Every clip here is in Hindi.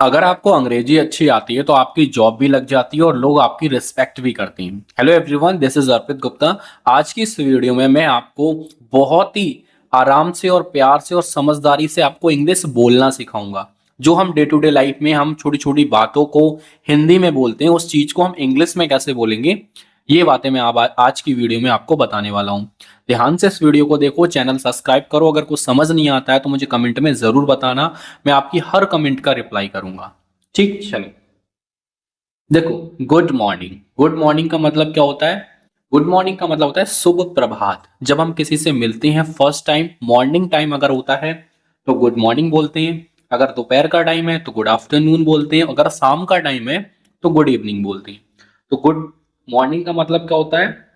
अगर आपको अंग्रेजी अच्छी आती है तो आपकी जॉब भी लग जाती है और लोग आपकी रिस्पेक्ट भी करते हैं। हेलो एवरीवन, दिस इज अर्पित गुप्ता। आज की इस वीडियो में मैं आपको बहुत ही आराम से और प्यार से और समझदारी से आपको इंग्लिश बोलना सिखाऊंगा। जो हम डे टू डे लाइफ में हम छोटी छोटी बातों को हिंदी में बोलते हैं, उस चीज को हम इंग्लिश में कैसे बोलेंगे, ये बातें मैं आज की वीडियो में आपको बताने वाला हूँ। ध्यान से इस वीडियो को देखो, चैनल सब्सक्राइब करो। अगर कुछ समझ नहीं आता है तो मुझे कमेंट में जरूर बताना, मैं आपकी हर कमेंट का रिप्लाई करूंगा। ठीक, चलिए देखो। Good morning. गुड मॉर्निंग का मतलब क्या होता है? गुड मॉर्निंग का मतलब होता है शुभ प्रभात। जब हम किसी से मिलते हैं फर्स्ट टाइम, मॉर्निंग टाइम अगर होता है तो गुड मॉर्निंग बोलते हैं। अगर दोपहर का टाइम है तो गुड आफ्टरनून बोलते हैं। अगर शाम का टाइम है तो गुड इवनिंग बोलते हैं। तो गुड मॉर्निंग का मतलब क्या होता है?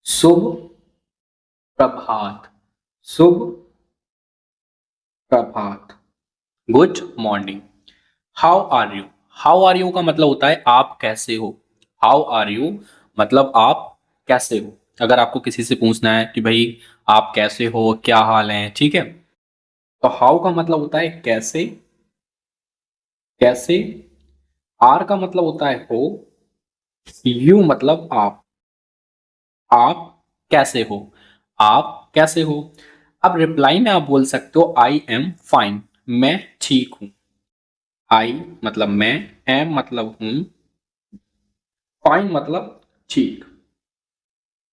शुभ प्रभात। शुभ प्रभात। Good morning. How are you. How are you का मतलब होता है आप कैसे हो। हाउ आर यू मतलब आप कैसे हो। अगर आपको किसी से पूछना है कि भाई आप कैसे हो, क्या हाल है, ठीक है, तो हाउ का मतलब होता है कैसे। कैसे। आर का मतलब होता है हो। यू मतलब आप। आप कैसे हो। आप कैसे हो। अब रिप्लाई में आप बोल सकते हो आई एम फाइन, मैं ठीक हूं। आई मतलब मैं, एम मतलब हूं, फाइन मतलब ठीक,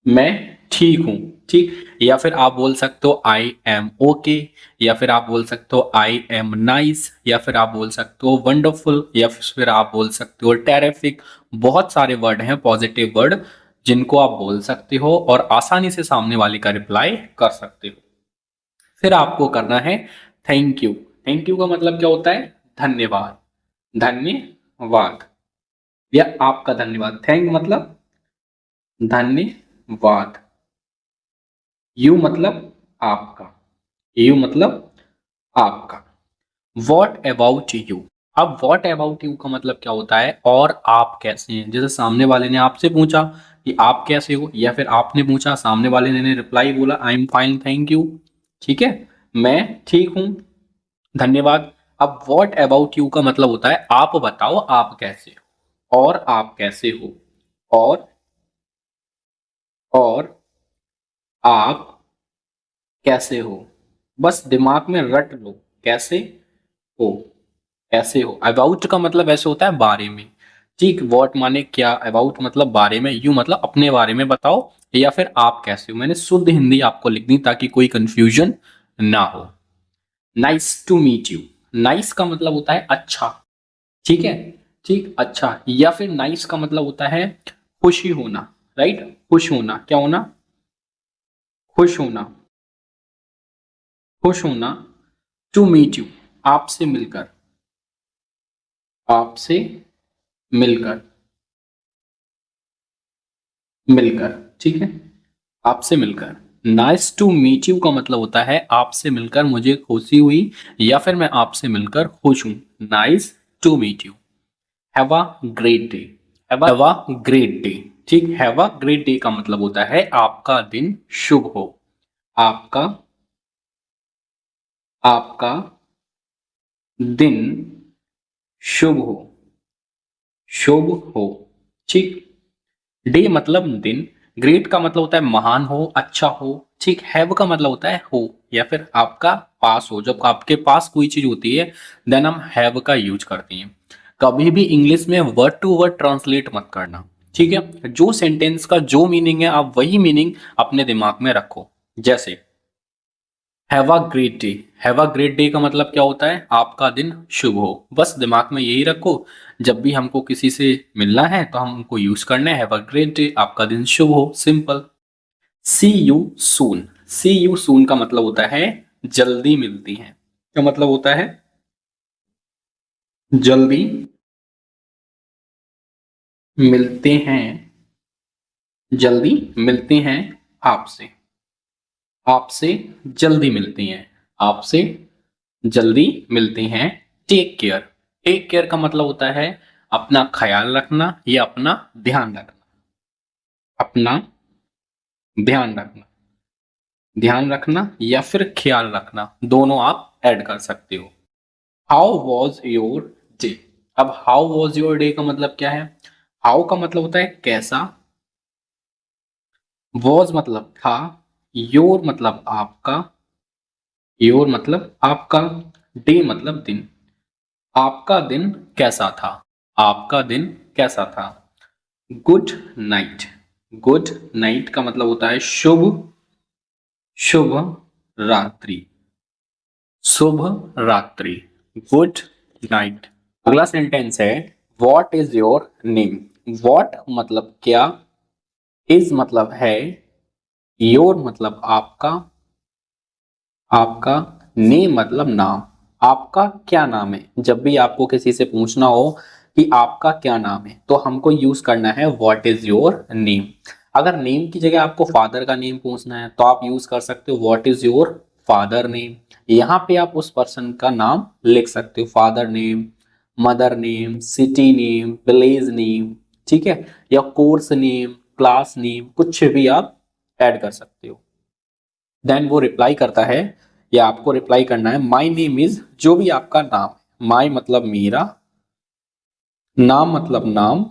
मैं ठीक हूं। ठीक, या फिर आप बोल सकते हो आई एम ओके, या फिर आप बोल सकते हो आई एम नाइस, या फिर आप बोल सकते हो वंडरफुल, या फिर आप बोल सकते हो टेरिफिक। बहुत सारे वर्ड हैं पॉजिटिव वर्ड जिनको आप बोल सकते हो और आसानी से सामने वाले का रिप्लाई कर सकते हो। फिर आपको करना है थैंक यू। थैंक यू का मतलब क्या होता है? धन्यवाद। धन्यवाद या आपका धन्यवाद। थैंक मतलब धन्यवाद। यू मतलब आपका। यू मतलब आपका। What about you. अब वॉट अबाउट यू का मतलब क्या होता है? और आप कैसे हैं। जैसे सामने वाले ने आपसे पूछा कि आप कैसे हो, या फिर आपने पूछा, सामने वाले ने रिप्लाई बोला I am fine thank you, ठीक है, मैं ठीक हूं, धन्यवाद। अब वॉट अबाउट यू का मतलब होता है आप बताओ आप कैसे हो, और आप कैसे हो, और और आप कैसे हो। बस दिमाग में रट लो, कैसे हो। कैसे हो। अबाउट का मतलब ऐसे होता है बारे में। ठीक, वॉट माने क्या, अबाउट मतलब बारे में, यू मतलब अपने बारे में बताओ, या फिर आप कैसे हो। मैंने शुद्ध हिंदी आपको लिख दी ताकि कोई कंफ्यूजन ना हो। Nice to meet you. Nice का मतलब होता है अच्छा, ठीक है, ठीक, अच्छा। या फिर नाइस का मतलब होता है खुशी होना। राइट, खुश होना। क्या होना? खुश होना। खुश होना। टू मीट यू आपसे मिलकर। आपसे मिलकर। मिलकर, ठीक है, आपसे मिलकर। नाइस टू मीट यू का मतलब होता है आपसे मिलकर मुझे खुशी हुई, या फिर मैं आपसे मिलकर खुश हूं। Nice to meet you. Have a great day. Have a great day. ठीक, हैव अ ग्रेट डे का मतलब होता है आपका दिन शुभ हो। आपका आपका दिन शुभ हो। शुभ हो, ठीक। डे मतलब दिन। ग्रेट का मतलब होता है महान हो, अच्छा हो। ठीक, हैव का मतलब होता है हो, या फिर आपका पास हो। जब आपके पास कोई चीज होती है देन हम हैव का यूज करते हैं। कभी भी इंग्लिश में वर्ड टू वर्ड ट्रांसलेट मत करना, ठीक है। जो सेंटेंस का जो मीनिंग है आप वही मीनिंग अपने दिमाग में रखो। जैसे have a great day. Have a great day का मतलब क्या होता है? आपका दिन शुभ हो। बस दिमाग में यही रखो, जब भी हमको किसी से मिलना है तो हमको यूज करना है हैव अ ग्रेट डे, आपका दिन शुभ हो, simple. See you soon. See you soon का मतलब होता है जल्दी मिलती हैं। क्या मतलब होता है? जल्दी मिलते हैं। जल्दी मिलते हैं आपसे। आपसे जल्दी मिलती हैं। आपसे जल्दी मिलते हैं। Take care. टेक केयर का मतलब होता है अपना ख्याल रखना या अपना ध्यान रखना। अपना ध्यान रखना। ध्यान रखना या फिर ख्याल रखना, दोनों आप ऐड कर सकते हो। How was your day. अब हाउ वॉज योर डे का मतलब क्या है? हाउ का मतलब होता है कैसा, वॉज मतलब था, योर मतलब आपका, योर मतलब आपका, डे मतलब दिन। आपका दिन कैसा था? आपका दिन कैसा था? Good night. गुड नाइट का मतलब होता है शुभ, शुभ रात्रि, शुभ रात्रि, गुड नाइट। अगला सेंटेंस है what is your name. What मतलब क्या, इज मतलब है, योर मतलब आपका, आपका, नेम मतलब नाम। आपका क्या नाम है? जब भी आपको किसी से पूछना हो कि आपका क्या नाम है तो हमको यूज करना है व्हाट इज योर नेम। अगर नेम की जगह आपको फादर का नेम पूछना है तो आप यूज कर सकते हो what is your father name. यहाँ पे आप उस पर्सन का नाम लिख सकते हो, father name, mother name, city name, village name, ठीक है, या कोर्स नेम, क्लास नेम, कुछ भी आप ऐड कर सकते हो। देन वो रिप्लाई करता है या आपको रिप्लाई करना है माई नेम इज, जो भी आपका नाम है। माई मतलब मेरा, नाम मतलब नाम,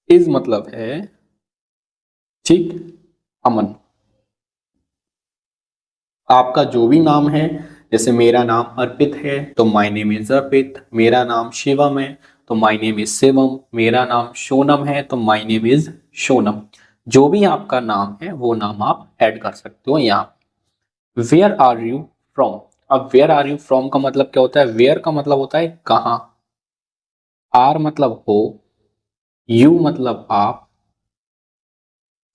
इज मतलब है, ठीक, अमन। आपका जो भी नाम है, जैसे मेरा नाम अर्पित है तो माई नेम इज अर्पित, मेरा नाम शिवम है तो माई नेम इज शिवम, मेरा नाम सोनम है तो माई नेम इज सोनम। जो भी आपका नाम है वो नाम आप ऐड कर सकते हो यहाँ। Where are you from. अब वेयर आर यू फ्रॉम का मतलब क्या होता है? वेयर का मतलब होता है कहाँ, आर मतलब हो, यू मतलब आप,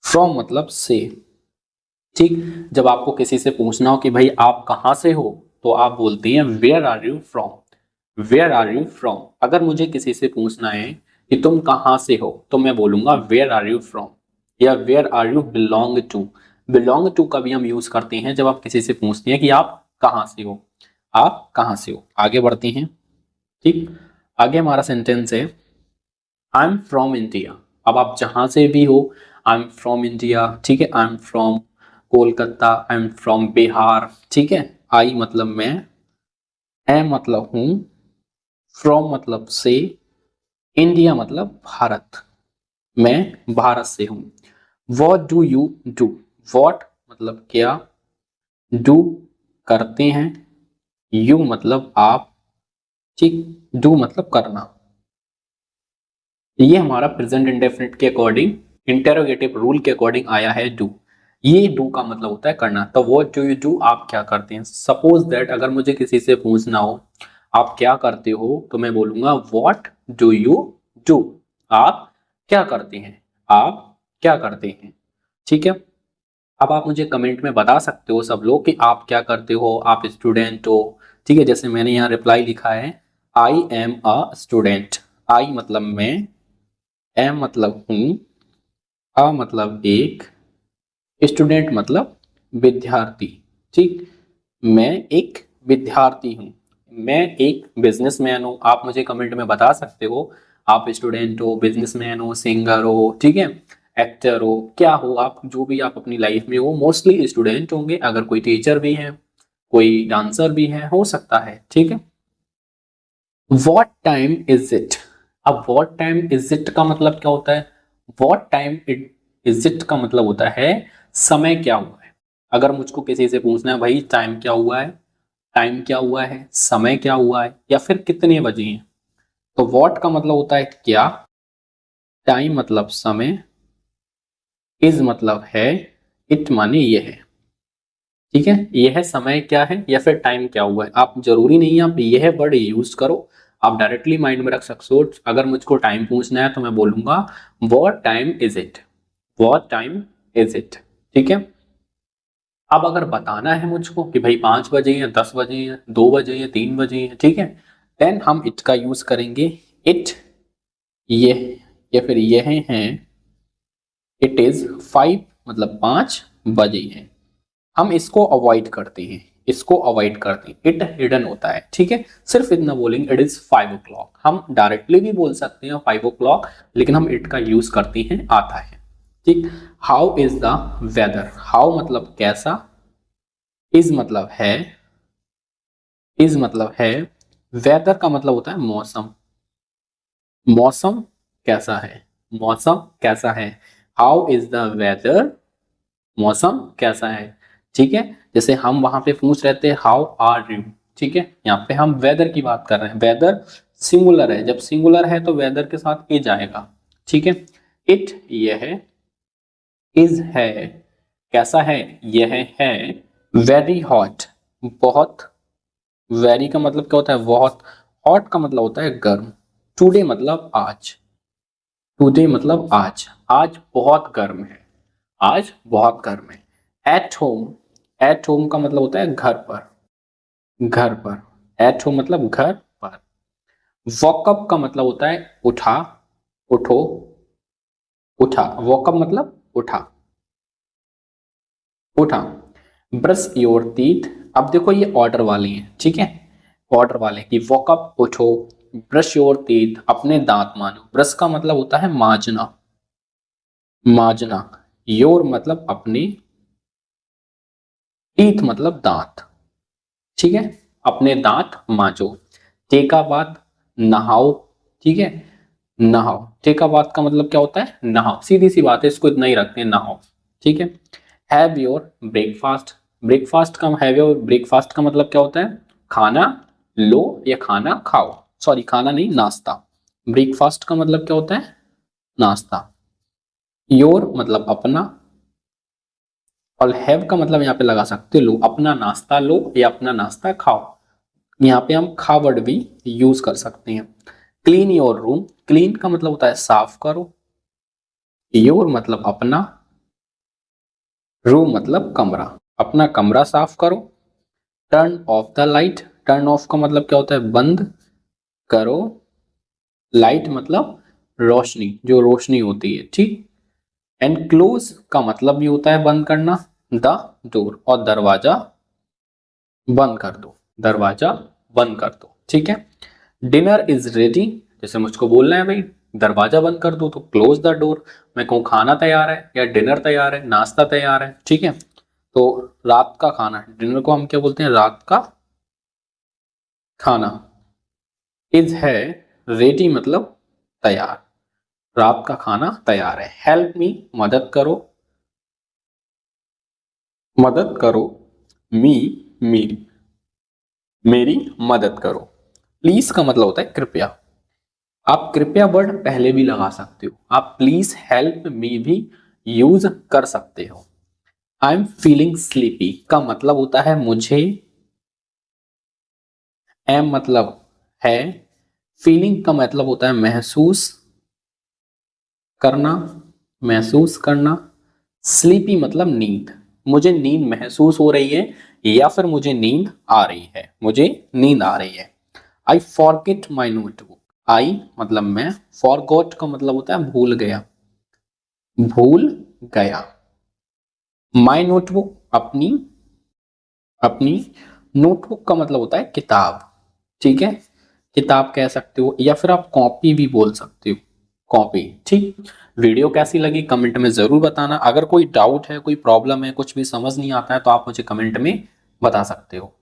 फ्रॉम मतलब से, ठीक। जब आपको किसी से पूछना हो कि भाई आप कहाँ से हो तो आप बोलते हैं where are you from. Where are you from. अगर मुझे किसी से पूछना है कि तुम कहाँ से हो तो मैं बोलूंगा वेयर आर यू फ्रॉम, या where are you belong to. Belong to का भी हम यूज करते हैं जब आप किसी से पूछते हैं कि आप कहाँ से हो, आप कहाँ से हो। आगे बढ़ते हैं, ठीक। आगे हमारा सेंटेंस है आई एम फ्रॉम इंडिया। अब आप जहां से भी हो, आई एम फ्रॉम इंडिया, ठीक है, I am from Kolkata, I am from Bihar, ठीक है। आई मतलब मैं, ए मतलब हूं, फ्रॉम मतलब से, इंडिया मतलब भारत, मैं भारत से हूं। What do you do. What मतलब क्या, डू करते हैं, यू मतलब आप, ठीक, डू मतलब करना। ये हमारा प्रेजेंट इंडेफिनिट के अकॉर्डिंग, इंटेरोगेटिव रूल के अकॉर्डिंग आया है डू। ये डू का मतलब होता है करना। तो व्हाट डू यू डू, आप क्या करते हैं। सपोज दैट अगर मुझे किसी से पूछना हो आप क्या करते हो तो मैं बोलूंगा व्हाट डू यू डू। आप क्या करते हैं, आप क्या करते हैं, ठीक है। अब आप मुझे कमेंट में बता सकते हो सब लोग कि आप क्या करते हो, आप स्टूडेंट हो, ठीक है। जैसे मैंने यहाँ रिप्लाई लिखा है आई एम अ स्टूडेंट। आई मतलब मैं, एम मतलब हूं, अ मतलब एक, स्टूडेंट मतलब विद्यार्थी, ठीक। मैं एक विद्यार्थी हूं, मैं एक बिजनेसमैन हूं। आप मुझे कमेंट में बता सकते हो आप स्टूडेंट हो, बिजनेसमैन हो, सिंगर हो, ठीक है, एक्टर हो, क्या हो आप, जो भी आप अपनी लाइफ में हो मोस्टली स्टूडेंट होंगे। अगर कोई टीचर भी है, कोई डांसर भी है, हो सकता है, ठीक है। What time is it. अब वॉट टाइम इज इट का मतलब क्या होता है? वॉट टाइम इज इट का मतलब होता है समय क्या हुआ है। अगर मुझको किसी से पूछना है भाई टाइम क्या हुआ है, टाइम क्या हुआ है, समय क्या हुआ है, या फिर कितने बजे हैं, तो वॉट का मतलब होता है क्या, टाइम मतलब समय, इज मतलब है, इट माने ये है, ठीक है। यह समय क्या है या फिर टाइम क्या हुआ है। आप जरूरी नहीं है आप यह वर्ड यूज करो, आप डायरेक्टली माइंड में रख सकते हो। अगर मुझको टाइम पूछना है तो मैं बोलूंगा what time is it, what time is it, ठीक है। अब अगर बताना है मुझको कि भाई 5 बजे या 10 बजे या 2 बजे या 3 बजे है, ठीक है, देन हम इट का यूज करेंगे। इट, ये, या फिर यह हैं, इट इज 5 मतलब 5 बजे हैं। हम इसको अवॉइड करते हैं, इसको अवॉइड करते हैं, इट हिडन होता है, ठीक है। सिर्फ इतना बोलेंगे इट इज 5 o'clock। हम डायरेक्टली भी बोल सकते हैं 5 o'clock, लेकिन हम इट का यूज करते हैं, आता है, ठीक। How is the weather. How मतलब कैसा, इज मतलब है, इज मतलब है, वेदर का मतलब होता है मौसम। मौसम कैसा है, मौसम कैसा है, हाउ इज द वेदर, मौसम कैसा है। ठीक है, जैसे हम वहां पे पूछ रहे थे हाउ आर यू, ठीक है, यहाँ पे हम वेदर की बात कर रहे हैं। वेदर सिंगुलर है, जब सिंगुलर है तो वेदर के साथ इज आएगा। ठीक है, इट यह है, इज है कैसा है, यह है। वेरी हॉट बहुत, वेरी का मतलब क्या होता है बहुत, हॉट का मतलब होता है गर्म। टुडे मतलब आज, टुडे मतलब आज, आज बहुत गर्म है, आज बहुत गर्म है। एट होम, एट होम का मतलब होता है घर पर, घर पर। एट होम मतलब घर पर। वॉकअप का मतलब होता है उठा, उठो, उठा। वॉकअप मतलब उठा, उठा। ब्रश योर टीथ, अब देखो ये ऑर्डर वाली है, ठीक है, ऑर्डर वाले कि वॉकअप उठो, ब्रश योर टीथ अपने दांत मांजो। ब्रश का मतलब होता है मांजना, मांजना। योर मतलब अपने, टीथ मतलब दांत, ठीक है, अपने दांत मांजो। टेक अ बाथ नहाओ, ठीक है, नहाओ। टेक अ बाथ का मतलब क्या होता है नहाओ, सीधी सी बात है, इसको इतना ही रखते हैं नहाओ। ठीक है, हैव योर ब्रेकफास्ट, ब्रेकफास्ट का, हैव योर ब्रेकफास्ट का मतलब क्या होता है खाना लो या खाना खाओ, सॉरी खाना नहीं नाश्ता। ब्रेकफास्ट का मतलब क्या होता है नाश्ता। योर मतलब अपना, और हैव का मतलब यहाँ पे लगा सकते हो लो, अपना नाश्ता लो या अपना नाश्ता खाओ। यहाँ पे हम खा वर्ड भी यूज कर सकते हैं। क्लीन योर रूम, क्लीन का मतलब होता है साफ करो, योर मतलब अपना, रूम मतलब कमरा, अपना कमरा साफ करो। Turn off the light, turn off का मतलब क्या होता है बंद करो, लाइट मतलब रोशनी, जो रोशनी होती है, ठीक। एंड क्लोज का मतलब भी होता है बंद करना, द डोर, और दरवाजा बंद कर दो, दरवाजा बंद कर दो, ठीक है। डिनर इज रेडी, जैसे मुझको बोलना है भाई दरवाजा बंद कर दो तो क्लोज द डोर। मैं कहूँ खाना तैयार है या डिनर तैयार है, नाश्ता तैयार है, ठीक है। तो रात का खाना, डिनर को हम क्या बोलते हैं रात का खाना। इज है रेडी मतलब तैयार, रात का खाना तैयार है। हेल्प मी मदद करो, मदद करो। मी मेरी, मेरी मदद करो। प्लीज का मतलब होता है कृपया, आप कृपया वर्ड पहले भी लगा सकते हो, आप प्लीज हेल्प मी भी यूज कर सकते हो। आई एम फीलिंग स्लीपी का मतलब होता है मुझे, एम मतलब है, फीलिंग का मतलब होता है महसूस करना, महसूस करना। स्लीपी मतलब नींद, मुझे नींद महसूस हो रही है या फिर मुझे नींद आ रही है, मुझे नींद आ रही है। आई फॉरगेट माई नोटबुक, आई मतलब मैं, फॉरगॉट का मतलब होता है भूल गया, भूल गया। माई नोटबुक अपनी, अपनी। नोटबुक का मतलब होता है किताब, ठीक है, किताब कह सकते हो या फिर आप कॉपी भी बोल सकते हो, कॉपी, ठीक। वीडियो कैसी लगी कमेंट में जरूर बताना, अगर कोई डाउट है कोई प्रॉब्लम है कुछ भी समझ नहीं आता है तो आप मुझे कमेंट में बता सकते हो।